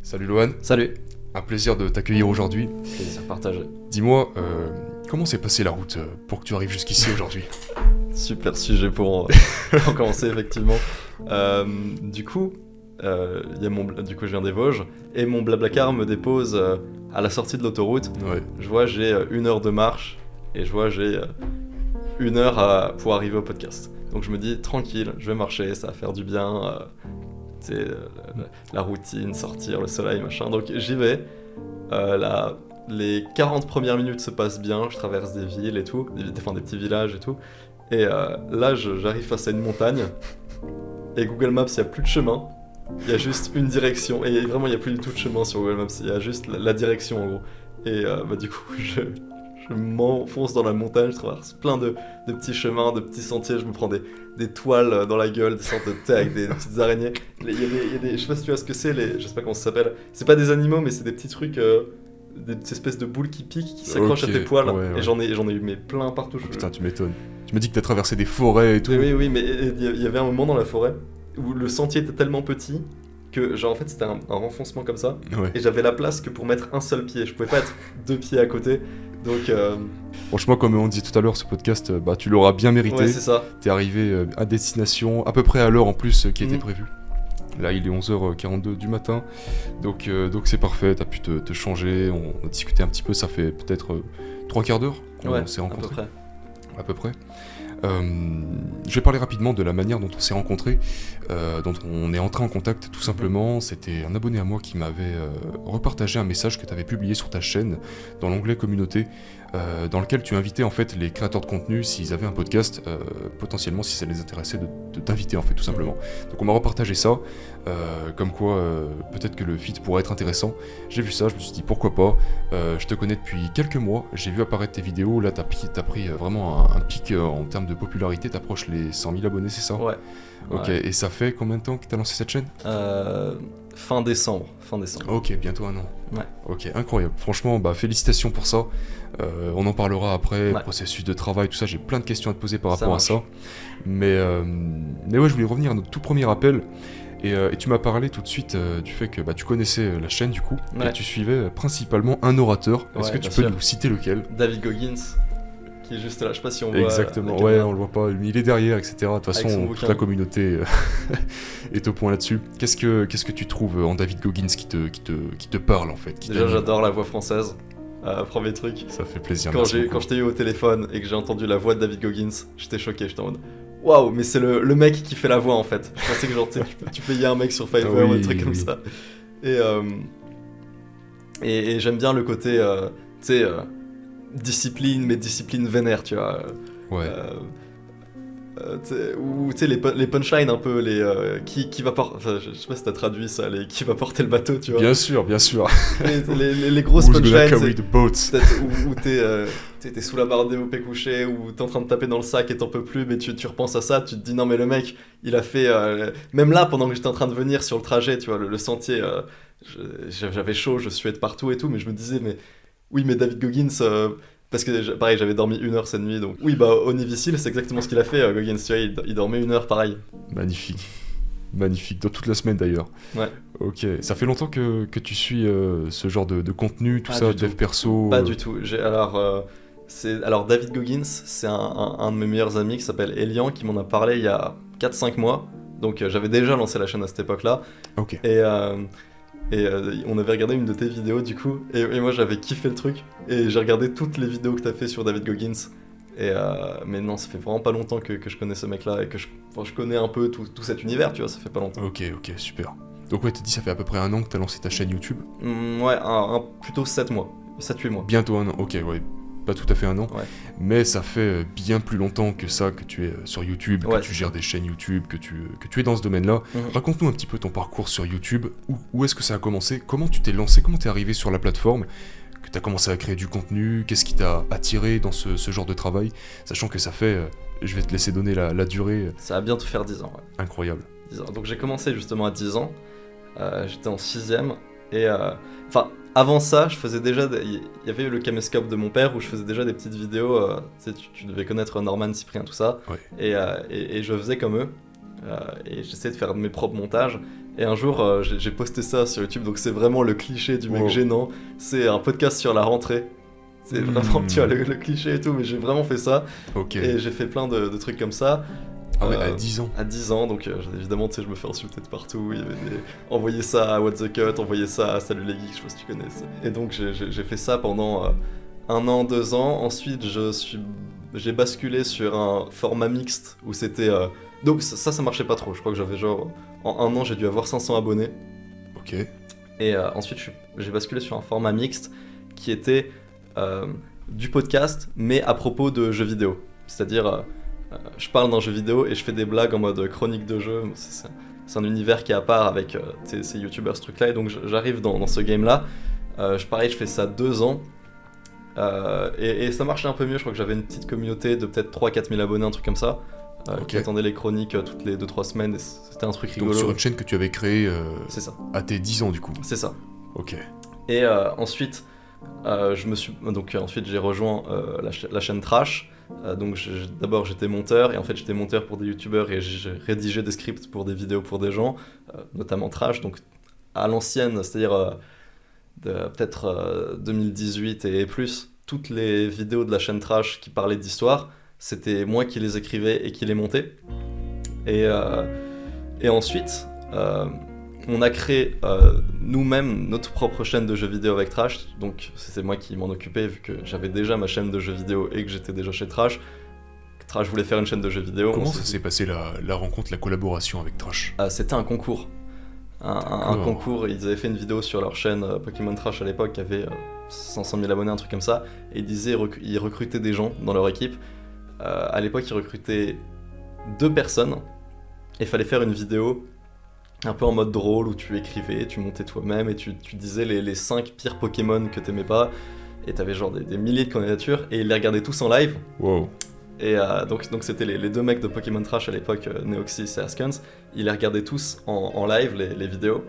Salut Lohan, Salut. un plaisir de t'accueillir aujourd'hui. Plaisir partagé. Dis-moi, comment s'est passée la route pour que tu arrives jusqu'ici aujourd'hui? Super sujet pour pour commencer effectivement. Du coup, du coup, je viens des Vosges et mon Blablacar me dépose à la sortie de l'autoroute. Ouais, Je vois j'ai 1 heure de marche et je vois j'ai 1 heure pour arriver au podcast. Donc je me dis tranquille, je vais marcher, ça va faire du bien. Tu sais, la routine, sortir, le soleil, machin. Donc j'y vais. Les 40 premières minutes se passent bien, je traverse des villes et tout, des petits villages et tout. Et là, j'arrive face à une montagne. Et Google Maps, il n'y a plus de chemin. Il y a juste une direction. Et vraiment, il n'y a plus du tout de chemin sur Google Maps. Il y a juste la direction en gros. Et du coup, je m'enfonce dans la montagne. Je traverse plein de petits chemins, de petits sentiers. Je me prends des toiles dans la gueule, des sortes de tags, avec des petites araignées. Il y a des, je sais pas si tu vois ce que c'est, je sais pas comment ça s'appelle. C'est pas des animaux, mais c'est des petits trucs. Des petites espèces de boules qui piquent, qui s'accrochent à tes poils. ouais. Et j'en ai eu mais plein partout. Putain, tu m'étonnes. Tu me dis que t'as traversé des forêts et tout. Oui, mais il y avait un moment dans la forêt où le sentier était tellement petit que, genre, en fait, c'était un renfoncement comme ça. Ouais. Et j'avais la place que pour mettre un seul pied. Je pouvais pas être 2 pieds à côté. Donc, Franchement, comme on dit tout à l'heure, ce podcast, bah, tu l'auras bien mérité. ouais, c'est ça. T'es arrivé à destination, à peu près à l'heure en plus qui était Mhm. prévue. Là, il est 11h42 du matin, donc c'est parfait, t'as pu te changer, on a discuté un petit peu, ça fait peut-être 3/4 d'heure qu'on Ouais, s'est à peu rencontrés. près. À peu près. Je vais parler rapidement de la manière dont on s'est rencontrés, dont on est entré en contact tout simplement. C'était un abonné à moi qui m'avait repartagé un message que tu avais publié sur ta chaîne dans l'onglet communauté, dans lequel tu invitais en fait les créateurs de contenu s'ils avaient un podcast, potentiellement si ça les intéressait de t'inviter en fait tout simplement. Donc on m'a repartagé ça, comme quoi peut-être que le feed pourrait être intéressant. J'ai vu ça, je me suis dit pourquoi pas. Je te connais depuis quelques mois, j'ai vu apparaître tes vidéos, là t'as pris vraiment un pic en termes de popularité, t'approches les 100 000 abonnés, c'est ça? Ouais. Ok, Ouais. et ça fait combien de temps que t'as lancé cette chaîne? Fin décembre. Ok, bientôt un an. Ouais. Ok, incroyable. Franchement, bah félicitations pour ça. On en parlera après, Ouais. processus de travail, tout ça. J'ai plein de questions à te poser par Ça rapport à marche. ça. Mais ouais, je voulais revenir à notre tout premier appel. Et tu m'as parlé tout de suite du fait que bah, tu connaissais la chaîne du coup, et Ouais. tu suivais principalement un orateur. Est-ce Ouais, que tu bien peux sûr. nous citer lequel? David Goggins, qui est juste là. Je sais pas si on voit. Exactement, la ouais, caméra. on le voit pas, il est derrière, etc. De toute façon, son toute bouquin. la communauté est au point là-dessus. Qu'est-ce que tu trouves en David Goggins qui te parle en fait, qui Déjà, t'anime? j'adore la voix française. Premier truc. Ça fait plaisir, Quand merci beaucoup. je t'ai eu au téléphone et que j'ai entendu la voix de David Goggins, j'étais choqué, j'étais en mode waouh, mais c'est le mec qui fait la voix en fait. Je pensais que genre tu payais un mec sur Fiverr ou Oui, un truc comme oui. ça. Et j'aime bien le côté, tu sais, discipline, mais discipline vénère, tu vois. Ouais. Ou tu sais, les punchlines un peu, qui va porter. Enfin, je sais pas si t'as traduit ça, qui va porter le bateau, tu vois. Bien sûr, bien sûr. Les grosses Who's gonna punchlines. carry the boat? Peut-être où t'es sous la barre des OP couché, ou t'es en train de taper dans le sac et t'en peux plus, mais tu repenses à ça, tu te dis non mais le mec, il a fait... même là, pendant que j'étais en train de venir sur le trajet, tu vois, le sentier, j'avais chaud, je suais de partout et tout, mais je me disais, mais oui, mais David Goggins... parce que pareil, j'avais dormi 1 heure cette nuit, donc oui, bah Onivicil, c'est exactement ce qu'il a fait, Goggins, tu vois, il dormait 1 heure pareil. Magnifique. Magnifique, dans toute la semaine d'ailleurs. Ouais. Ok, ça fait longtemps que tu suis ce genre de contenu, tout Pas ça, du dev tout. perso. Pas du tout. Alors David Goggins, c'est un de mes meilleurs amis qui s'appelle Elian, qui m'en a parlé il y a 4-5 mois. Donc j'avais déjà lancé la chaîne à cette époque-là. Ok. Et on avait regardé une de tes vidéos du coup. Et moi j'avais kiffé le truc. Et j'ai regardé toutes les vidéos que t'as fait sur David Goggins. Mais non, ça fait vraiment pas longtemps que je connais ce mec-là. Et que je connais un peu tout cet univers, tu vois, ça fait pas longtemps. Ok, super. Donc ouais, t'as dit ça fait à peu près un an que t'as lancé ta chaîne YouTube. Ouais, plutôt 7 mois. 7-8 mois. Bientôt un an, ok, ouais. Pas tout à fait un an, Ouais. mais ça fait bien plus longtemps que ça que tu es sur YouTube, Ouais, que tu c'est gères ça. des chaînes YouTube, que tu es dans ce domaine-là. Mhm. Raconte-nous un petit peu ton parcours sur YouTube, où est-ce que ça a commencé, comment tu t'es lancé, comment t'es arrivé sur la plateforme, que t'as commencé à créer du contenu, qu'est-ce qui t'a attiré dans ce genre de travail, sachant que ça fait, je vais te laisser donner la durée, Ça va bientôt faire 10 ans, ouais. incroyable. 10 ans. Donc j'ai commencé justement à 10 ans, j'étais en 6ème, et enfin avant ça je faisais déjà, il y avait le caméscope de mon père où je faisais déjà des petites vidéos, tu sais, tu devais connaître Norman, Cyprien, tout ça, Ouais. et je faisais comme eux, et j'essayais de faire mes propres montages, Et un jour, j'ai posté ça sur YouTube, donc c'est vraiment le cliché du mec Wow. gênant. C'est un podcast sur la rentrée. C'est vraiment, tu vois, le cliché et tout, mais j'ai vraiment fait ça. Ok. Et j'ai fait plein de trucs comme ça. Ah ouais, à 10 ans. À 10 ans, donc évidemment, tu sais, je me fais insulter de partout. Il y avait envoyer ça à What the Cut, envoyer ça à Salut les Geeks, je sais pas si tu connais. Et donc, j'ai fait ça pendant 1 an, 2 ans. Ensuite, j'ai basculé sur un format mixte où c'était. Donc, ça marchait pas trop. Je crois que j'avais genre. En 1 an, j'ai dû avoir 500 abonnés. Ok. Et ensuite, j'ai basculé sur un format mixte qui était du podcast, mais à propos de jeux vidéo. C'est-à-dire, je parle d'un jeu vidéo et je fais des blagues en mode chronique de jeu. C'est un univers qui est à part avec ces youtubeurs, ce truc-là. Et donc, j'arrive dans ce game-là. Pareil, je fais ça 2 ans. Et ça marchait un peu mieux. Je crois que j'avais une petite communauté de peut-être 3-4 000 abonnés, un truc comme ça. Ok. Qui attendaient les chroniques toutes les 2-3 semaines. Et c'était un truc rigolo. Donc sur une chaîne que tu avais créée C'est ça. à tes 10 ans du coup. C'est ça. Ok. Et ensuite, ensuite j'ai rejoint la chaîne Trash. Donc d'abord j'étais monteur, et en fait j'étais monteur pour des youtubeurs et j'ai rédigé des scripts pour des vidéos pour des gens, notamment Trash, donc à l'ancienne, c'est-à-dire peut-être 2018 et plus, toutes les vidéos de la chaîne Trash qui parlaient d'histoire, c'était moi qui les écrivais et qui les montais. Et ensuite, on a créé nous-mêmes notre propre chaîne de jeux vidéo avec Trash, donc c'est moi qui m'en occupais vu que j'avais déjà ma chaîne de jeux vidéo et que j'étais déjà chez Trash. Trash voulait faire une chaîne de jeux vidéo. Comment ça s'est passé la rencontre, la collaboration avec Trash? C'était un concours. Un concours, ils avaient fait une vidéo sur leur chaîne Pokémon Trash à l'époque, qui avait 500 000 abonnés, un truc comme ça, et ils disaient ils recrutaient des gens dans leur équipe. À l'époque, ils recrutaient 2 personnes, et il fallait faire une vidéo un peu en mode drôle où tu écrivais, tu montais toi-même et tu disais les 5 pires Pokémon que t'aimais pas, et t'avais genre des milliers de candidatures, et ils les regardaient tous en live. Wow. Et donc c'était les 2 mecs de Pokémon Trash à l'époque, Neoxys et Askans. Ils les regardaient tous en live, les vidéos.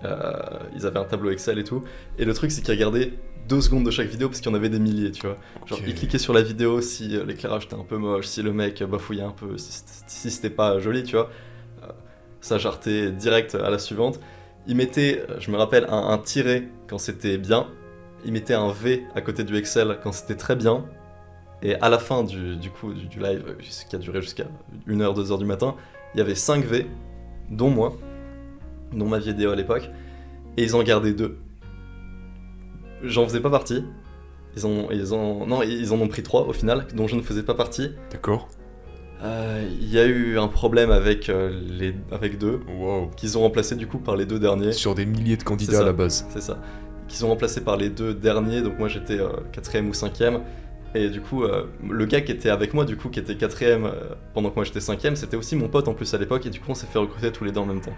Ils avaient un tableau Excel et tout. Et le truc, c'est qu'ils regardaient 2 secondes de chaque vidéo parce qu'il y en avait des milliers, tu vois. Genre, ils cliquaient sur la vidéo si l'éclairage était un peu moche, si le mec bafouillait un peu, si c'était pas joli, tu vois. Ça jartait direct à la suivante. Ils mettaient, je me rappelle, un tiret quand c'était bien. Ils mettaient un V à côté du Excel quand c'était très bien. Et à la fin du live, qui a duré jusqu'à 1h, 2h du matin, il y avait 5 V, dont moi, dont ma vidéo à l'époque, et ils en gardaient 2. J'en faisais pas partie. Ils en ont pris 3 au final, dont je ne faisais pas partie. D'accord. Il y a eu un problème avec 2, Wow. qu'ils ont remplacé du coup par les 2 derniers. Sur des milliers de C'est candidats ça. à la base. C'est ça. Qu'ils ont remplacé par les 2 derniers, donc moi j'étais 4ème ou 5ème. Et du coup, le gars qui était avec moi, du coup, qui était 4ème pendant que moi j'étais 5ème, c'était aussi mon pote en plus à l'époque, et du coup on s'est fait recruter tous les 2 en même temps.